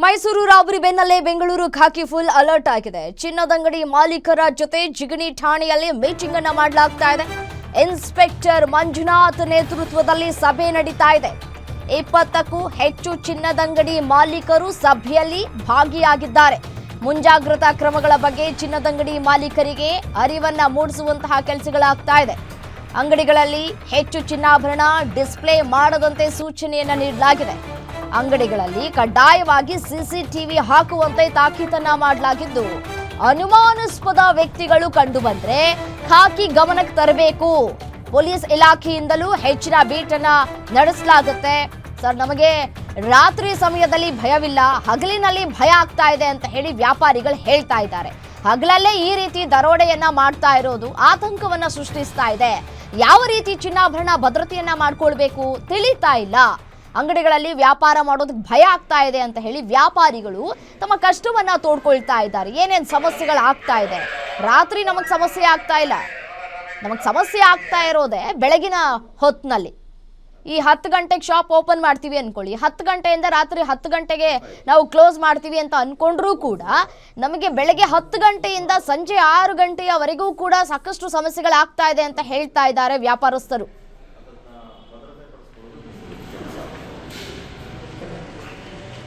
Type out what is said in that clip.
Mysuru robbery ಬೆನ್ನಲ್ಲೇ ಬೆಂಗಳೂರು ಖಾಕಿ full alert ಆಗಿದೆ. ಚಿನ್ನದಂಗಡಿ ಮಾಲೀಕರ ಜೊತೆ ಜಿಗಣಿ ಠಾಣೆಯಲ್ಲಿ ಮೀಟಿಂಗ್ ಅನ್ನು ಮಾಡಲಾಗ್ತಾ ಇದೆ. ಇನ್ಸ್ಪೆಕ್ಟರ್ ಮಂಜುನಾಥ್ ನೇತೃತ್ವದಲ್ಲಿ ಸಭೆ ನಡೀತಾ ಇದೆ. 20ಕ್ಕೂ ಹೆಚ್ಚು ಚಿನ್ನದಂಗಡಿ ಮಾಲೀಕರು ಸಭೆಯಲ್ಲಿ ಭಾಗಿಯಾಗಿದ್ದಾರೆ. ಮುಂಜಾಗ್ರತಾ ಕ್ರಮಗಳ ಬಗ್ಗೆ ಚಿನ್ನದಂಗಡಿ ಮಾಲೀಕರಿಗೆ ಅರಿವನ್ನ ಮೂಡಿಸುವಂತಹ ಕೆಲಸಗಳಾಗ್ತಾ ಇದೆ. ಅಂಗಡಿಗಳಲ್ಲಿ ಹೆಚ್ಚು ಚಿನ್ನಾಭರಣ ಡಿಸ್ಪ್ಲೇ ಮಾಡದಂತೆ ಸೂಚನೆಯನ್ನ ನೀಡಲಾಗಿದೆ. ಅಂಗಡಿಗಳಲ್ಲಿ ಕಡ್ಡಾಯವಾಗಿ ಸಿಸಿಟಿವಿ ಹಾಕುವಂತೆ ತಾಕೀತನ್ನ ಮಾಡಲಾಗಿದ್ದು, ಅನುಮಾನಾಸ್ಪದ ವ್ಯಕ್ತಿಗಳು ಕಂಡುಬಂದ್ರೆ ಖಾಕಿ ಗಮನಕ್ಕೆ ತರಬೇಕು. ಪೊಲೀಸ್ ಇಲಾಖೆಯಿಂದಲೂ ಹೆಚ್ಚಿನ ಬೀಟನ್ನ ನಡೆಸಲಾಗುತ್ತೆ. ಸರ್, ನಮಗೆ ರಾತ್ರಿ ಸಮಯದಲ್ಲಿ ಭಯವಿಲ್ಲ, ಹಗಲಿನಲ್ಲಿ ಭಯ ಆಗ್ತಾ ಇದೆ ಅಂತ ಹೇಳಿ ವ್ಯಾಪಾರಿಗಳು ಹೇಳ್ತಾ ಇದ್ದಾರೆ. ಹಗಲಲ್ಲೇ ಈ ರೀತಿ ದರೋಡೆಯನ್ನ ಮಾಡ್ತಾ ಇರೋದು ಆತಂಕವನ್ನ ಸೃಷ್ಟಿಸ್ತಾ ಇದೆ. ಯಾವ ರೀತಿ ಚಿನ್ನಾಭರಣ ಭದ್ರತೆಯನ್ನ ಮಾಡ್ಕೊಳ್ಬೇಕು ತಿಳಿತಾ ಇಲ್ಲ. ಅಂಗಡಿಗಳಲ್ಲಿ ವ್ಯಾಪಾರ ಮಾಡೋದಕ್ಕೆ ಭಯ ಆಗ್ತಾ ಇದೆ ಅಂತ ಹೇಳಿ ವ್ಯಾಪಾರಿಗಳು ತಮ್ಮ ಕಷ್ಟವನ್ನ ತೋಡ್ಕೊಳ್ತಾ ಇದ್ದಾರೆ. ಏನೇನು ಸಮಸ್ಯೆಗಳು ಆಗ್ತಾ ಇದೆ? ರಾತ್ರಿ ನಮಗೆ ಸಮಸ್ಯೆ ಆಗ್ತಾ ಇಲ್ಲ, ನಮಗೆ ಸಮಸ್ಯೆ ಆಗ್ತಾ ಇರೋದೇ ಬೆಳಗಿನ ಹೊತ್ತಿನಲ್ಲಿ. ಈ 10 ಗಂಟೆಗೆ ಶಾಪ್ ಓಪನ್ ಮಾಡ್ತೀವಿ ಅನ್ಕೊಳ್ಳಿ, 10 ಗಂಟೆಯಿಂದ ರಾತ್ರಿ 10 ಗಂಟೆಗೆ ನಾವು ಕ್ಲೋಸ್ ಮಾಡ್ತೀವಿ ಅಂತ ಅನ್ಕೊಂಡ್ರೂ ಕೂಡ ನಮಗೆ ಬೆಳಗ್ಗೆ 10 ಗಂಟೆಯಿಂದ ಸಂಜೆ 6 ಗಂಟೆಯವರೆಗೂ ಕೂಡ ಸಾಕಷ್ಟು ಸಮಸ್ಯೆಗಳಾಗ್ತಾ ಇದೆ ಅಂತ ಹೇಳ್ತಾ ಇದ್ದಾರೆ ವ್ಯಾಪಾರಸ್ಥರು.